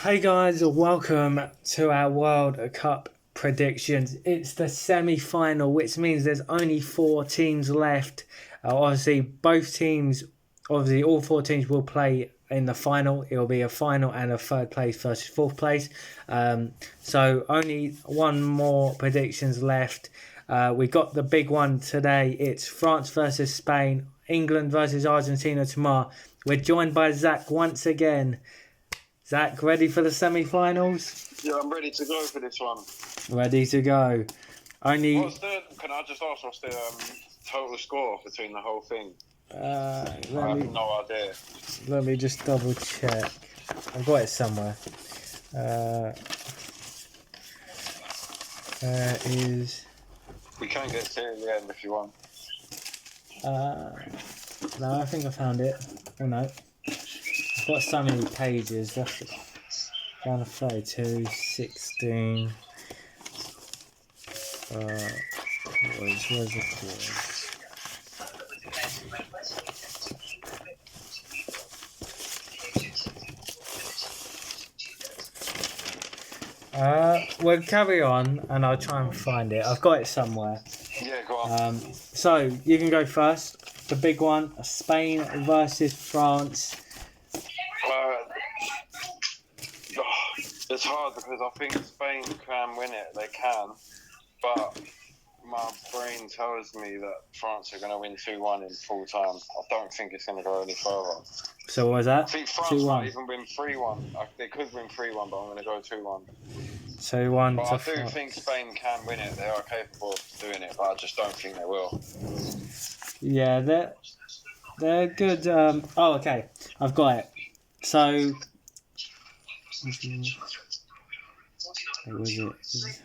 Hey guys, welcome to our World Cup predictions. It's the semi-final, which means there's only 4 teams left. Obviously all 4 teams will play in the final. It will be a final and a third place versus fourth place. So only one more predictions left. We got the big one today. It's France versus Spain, England versus Argentina tomorrow. We're joined by Zach once again. Zach, ready for the semi-finals? Yeah, I'm ready to go for this one. Ready to go. Can I just ask what's the total score between the whole thing? I have no idea. Let me just double check. I've got it somewhere. We can get to it in the end if you want. No, I think I found it. Oh no. I've got so many pages. That's down to 32, 16. Where's the we'll carry on and I'll try and find it. I've got it somewhere. Yeah, go on. So you can go first. The big one, Spain versus France. It's hard because I think Spain can win it. They can. But my brain tells me that France are going to win 2-1 in full time. I don't think it's going to go any further. So what was that? I think France 2-1. might even win 3-1. They could win 3-1, but I'm going to go 2-1. 2-1 But to I do France. think Spain can win it. They are capable of doing it, but I just don't think they will. Yeah, they're good. Okay. I've got it. So... Wait, was it?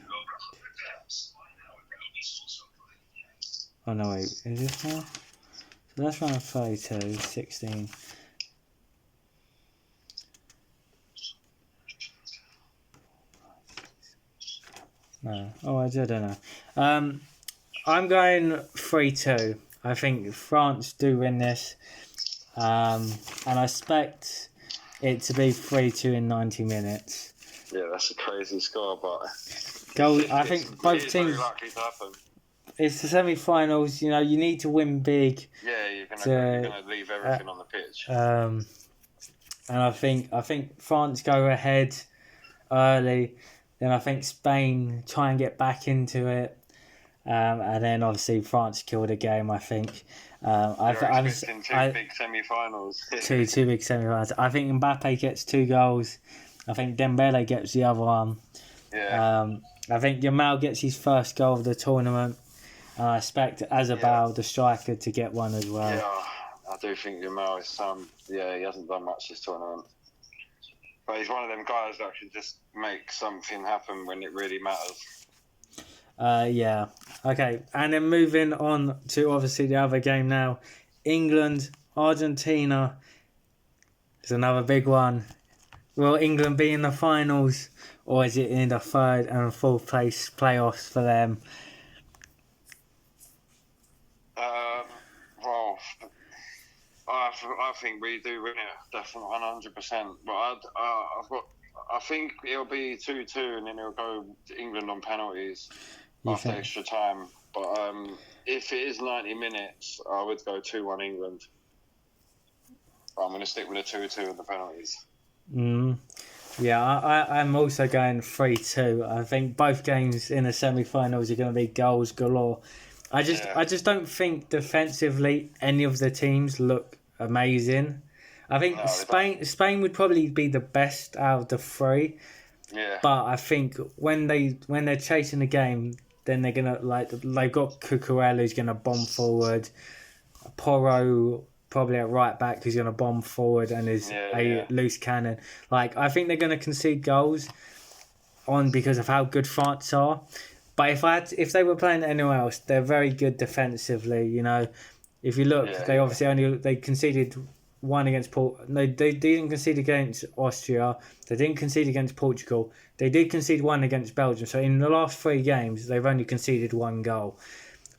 Oh no, wait. Is this now? So that's round 32, 16. No. Oh, I don't know. I'm going 3-2. I think France do win this. And I expect it to be 3-2 in 90 minutes. Yeah, that's a crazy score, but I think both teams. Very likely to happen. It's the semi-finals. You know, you need to win big. Yeah, you're gonna leave everything on the pitch. And I think France go ahead early. Then I think Spain try and get back into it. And then obviously France kill the game. I think. I'm expecting two big semi-finals. two big semi-finals. I think Mbappe gets 2 goals. I think Dembele gets the other one. Yeah. I think Yamal gets his first goal of the tournament. And I expect Azabal, the striker, to get one as well. Yeah, I do think Yamal is he hasn't done much this tournament. But he's one of them guys that can just make something happen when it really matters. Yeah. Okay. And then moving on to obviously the other game now. England, Argentina. It's another big one. Will England be in the finals, or is it in the third and fourth place playoffs for them? Well, I think we do win it, definitely 100%. But I think it'll be 2-2, and then it'll go to England on penalties after extra time. But if it is 90 minutes, I would go 2-1 England. But I'm going to stick with a 2-2 in the penalties. Yeah, I'm also going 3-2. I think both games in the semi-finals are going to be goals galore. I just don't think defensively any of the teams look amazing. I think Spain would probably be the best out of the 3. Yeah. But I think when they're chasing the game, then they're gonna they've got Cucurella who's gonna bomb forward, Porro probably at right back who's gonna bomb forward and is a loose cannon. I think they're gonna concede goals because of how good France are. But if they were playing anyone else, they're very good defensively. You know, if you look, they conceded 1 against they didn't concede against Austria. They didn't concede against Portugal. They did concede 1 against Belgium. So in the last 3 games, they've only conceded 1 goal.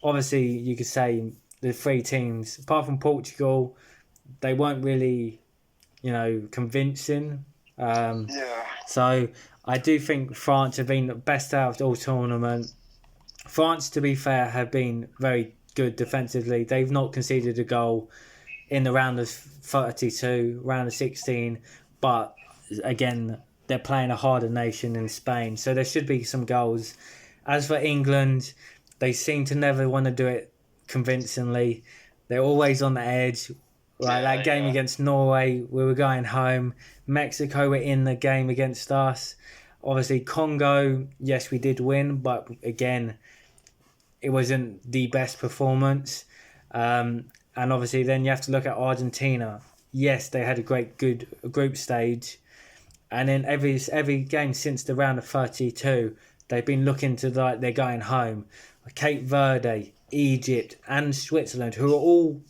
Obviously, you could say the 3 teams, apart from Portugal, they weren't really, convincing. Yeah. So I do think France have been the best out of all tournament. France, to be fair, have been very good defensively. They've not conceded a goal in the round of 32, round of 16, but again, they're playing a harder nation in Spain, so there should be some goals. As for England, they seem to never want to do it convincingly. They're always on the edge. Like that game against Norway, we were going home. Mexico were in the game against us. Obviously, Congo, yes, we did win, but again, it wasn't the best performance. And obviously, then you have to look at Argentina. Yes, they had a good group stage, and then every game since the round of 32, they've been looking to like they're going home. Cape Verde, Egypt, and Switzerland, who are all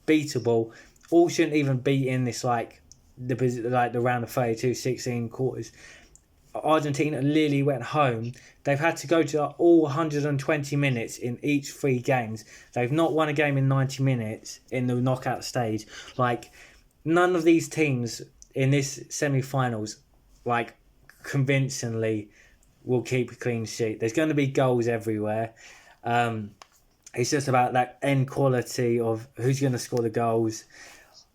beatable, all shouldn't even be in this the round of 32, 16 quarters. Argentina literally went home. They've had to go to all 120 minutes in each 3 games. They've not won a game in 90 minutes in the knockout stage. Like, none of these teams in this semi-finals, like, convincingly will keep a clean sheet. There's going to be goals everywhere. It's just about that end quality of who's going to score the goals.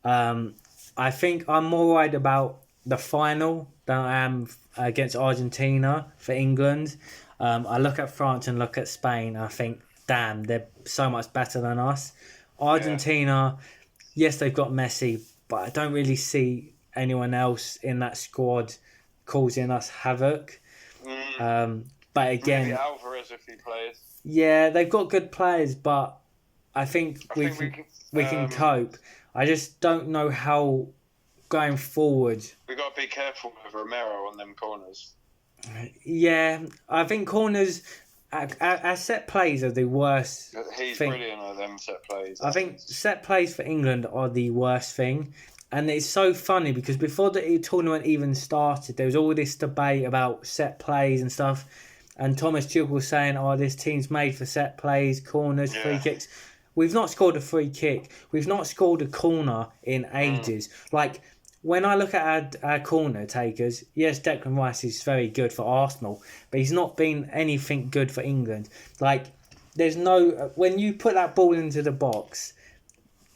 I think I'm more worried about the final than I am against Argentina for England. I look at France and look at Spain. And I think, damn, they're so much better than us. Argentina, yes, they've got Messi, but I don't really see anyone else in that squad causing us havoc. But again, maybe Alvarez if he plays. Yeah, they've got good players, but I think we can cope. I just don't know how going forward. We got to be careful with Romero on them corners. Yeah, I think corners, our set plays are the worst. He's brilliant at them set plays. I think set plays for England are the worst thing. And it's so funny because before the tournament even started, there was all this debate about set plays and stuff. And Thomas Tuchel was saying, this team's made for set plays, corners, free kicks. We've not scored a free kick. We've not scored a corner in ages. Like, when I look at our corner takers, yes, Declan Rice is very good for Arsenal, but he's not been anything good for England. Like, there's no... When you put that ball into the box,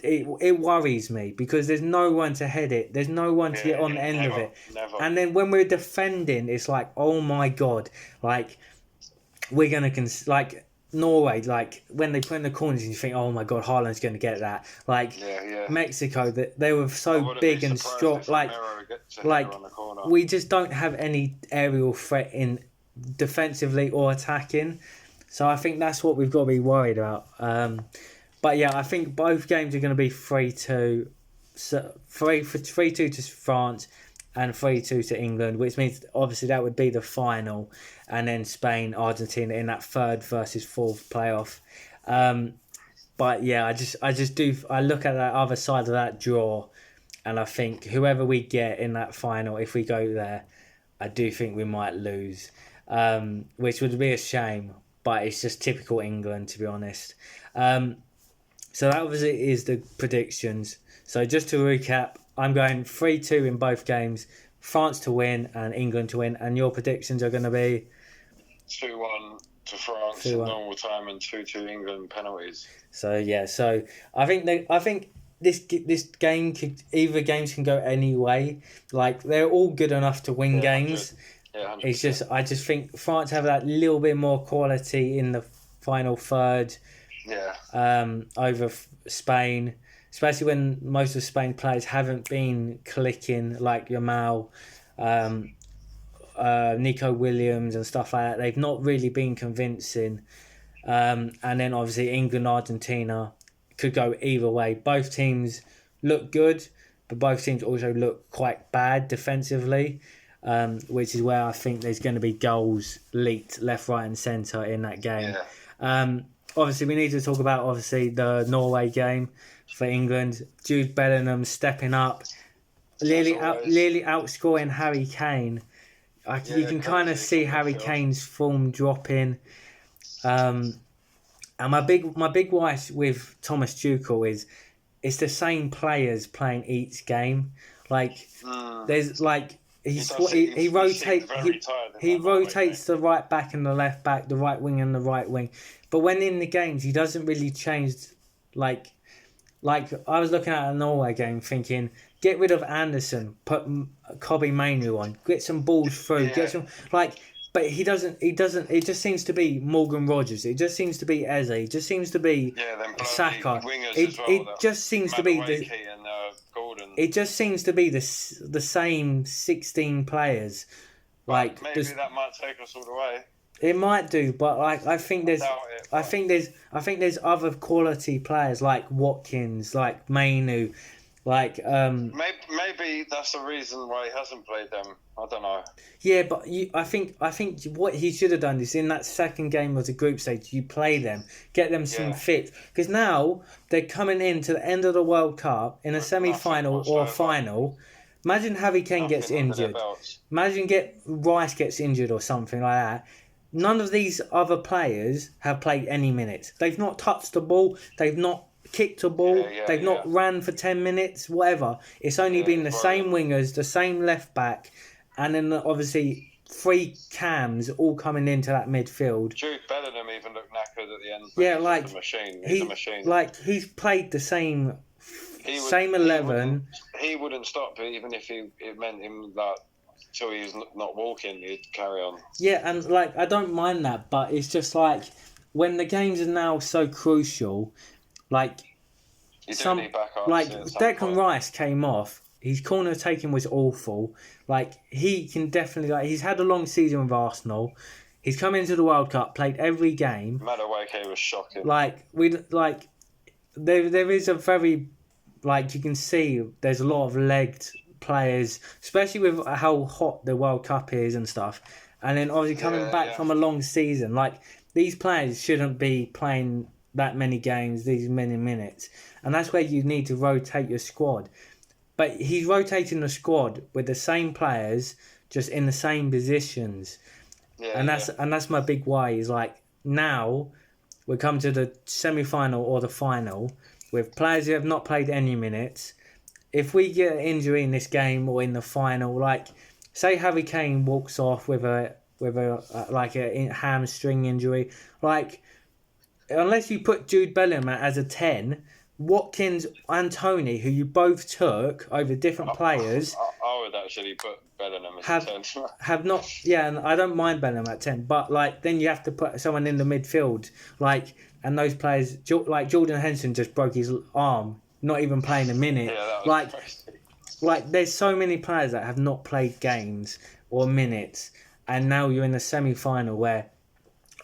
it worries me because there's no one to head it. There's no one to get on the end of it. Never. And then when we're defending, it's like, oh my God. Like, we're going to... Like, Norway, like, when they put in the corners, you think, oh my God, Haaland's going to get that. Like, Mexico, they were so big and strong. Like we just don't have any aerial threat in defensively or attacking. So I think that's what we've got to be worried about. But yeah, I think both games are going to be 3-2. So 3-2 to France and 3-2 to England, which means obviously that would be the final, and then Spain, Argentina in that 3rd versus 4th playoff. But yeah, I look at that other side of that draw, and I think whoever we get in that final, if we go there, I do think we might lose, which would be a shame. But it's just typical England, to be honest. So that obviously is the predictions. So just to recap, I'm going 3-2 in both games, France to win and England to win. And your predictions are going to be 2-1 to France in normal time and 2-2 England penalties. So yeah, so I think this game either games can go any way. Like, they're all good enough to win games. Yeah, 100%. It's just I just think France have that little bit more quality in the final third. Yeah. Over Spain. Especially when most of Spain's players haven't been clicking, like Yamal, Nico Williams and stuff like that. They've not really been convincing. And then obviously England, Argentina could go either way. Both teams look good, but both teams also look quite bad defensively, which is where I think there's going to be goals leaked left, right and centre in that game. Yeah. Obviously, we need to talk about the Norway game for England. Jude Bellingham stepping up, nearly outscoring Harry Kane. You can kind of see Harry Kane's form dropping. And my big worry with Thomas Tuchel is it's the same players playing each game. Like there's like he rotates the right back and the left back, the right wing and the right wing. But when in the games, he doesn't really change. Like I was looking at a Norway game, thinking, get rid of Anderson, put Kobe Mainu on, get some balls through, get some But he doesn't. He doesn't. It just seems to be Morgan Rogers. It just seems to be Eze. It just seems to be Saka. It just seems to be the. It just seems to be the same 16 players. Maybe that might take us all the way. It might do, but I think there's other quality players like Watkins, like Mainu, like maybe that's the reason why he hasn't played them. I don't know. Yeah, but I think what he should have done is in that second game of the group stage, you play them, get them some fit, because now they're coming into the end of the World Cup in a semi-final or a final. Imagine Harry Kane gets injured. Imagine Rice gets injured or something like that. None of these other players have played any minutes. They've not touched the ball. They've not kicked a ball. They've not ran for 10 minutes, whatever. It's only been the same wingers, the same left back, and then obviously 3 cams all coming into that midfield. Jude Bellingham even looked knackered at the end. Yeah, he's a machine. He's a machine. He's played the same 11. He wouldn't stop even if it meant him till he's not walking, he'd carry on. Yeah, and I don't mind that, but it's just when the games are now so crucial, you do need backups. Declan Rice came off. His corner taking was awful. He can definitely he's had a long season with Arsenal. He's come into the World Cup, played every game. Madueke was shocking. There is a very you can see there's a lot of legged players, especially with how hot the World Cup is and stuff, and then obviously coming back from a long season. These players shouldn't be playing that many games, these many minutes, and that's where you need to rotate your squad. But he's rotating the squad with the same players, just in the same positions, and that's my big worry. Is now we come to the semi-final or the final with players who have not played any minutes. If we get an injury in this game or in the final, say Harry Kane walks off with a hamstring injury, unless you put Jude Bellingham as a 10, Watkins and Tony, who you both took over different players, I would actually put Bellingham as a 10. Have not, and I don't mind Bellingham at 10, but then you have to put someone in the midfield, and those players, Jordan Henderson just broke his arm. Not even playing a minute. There's so many players that have not played games or minutes, and now you're in the semi-final where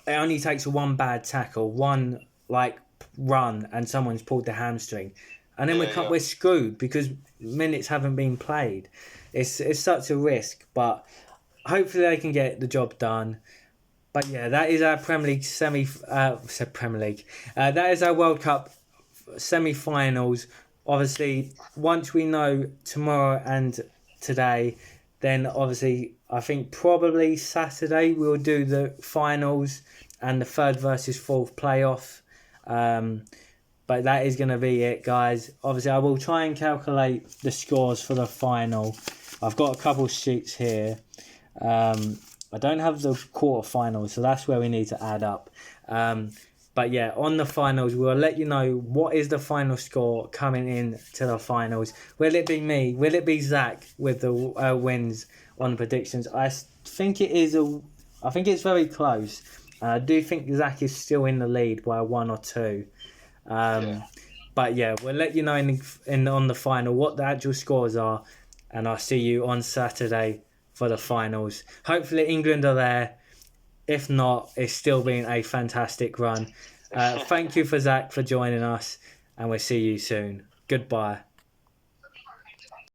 it only takes one bad tackle, one run, and someone's pulled the hamstring, and then we're screwed because minutes haven't been played. It's such a risk, but hopefully they can get the job done. But that is our Premier League that is our World Cup semi-finals. Obviously, once we know tomorrow and today, then obviously I think probably Saturday we'll do the finals and the 3rd versus 4th playoff. But that is going to be it, guys. Obviously, I will try and calculate the scores for the final. I've got a couple sheets here. I don't have the quarterfinals, so that's where we need to add up. But on the finals, we'll let you know what is the final score coming in to the finals. Will it be me? Will it be Zach with the wins on predictions? I think it is. I think it's very close. I do think Zach is still in the lead by 1 or 2. But we'll let you know on the final what the actual scores are, and I'll see you on Saturday for the finals. Hopefully England are there. If not, it's still been a fantastic run. Thank you for Zach for joining us, and we'll see you soon. Goodbye.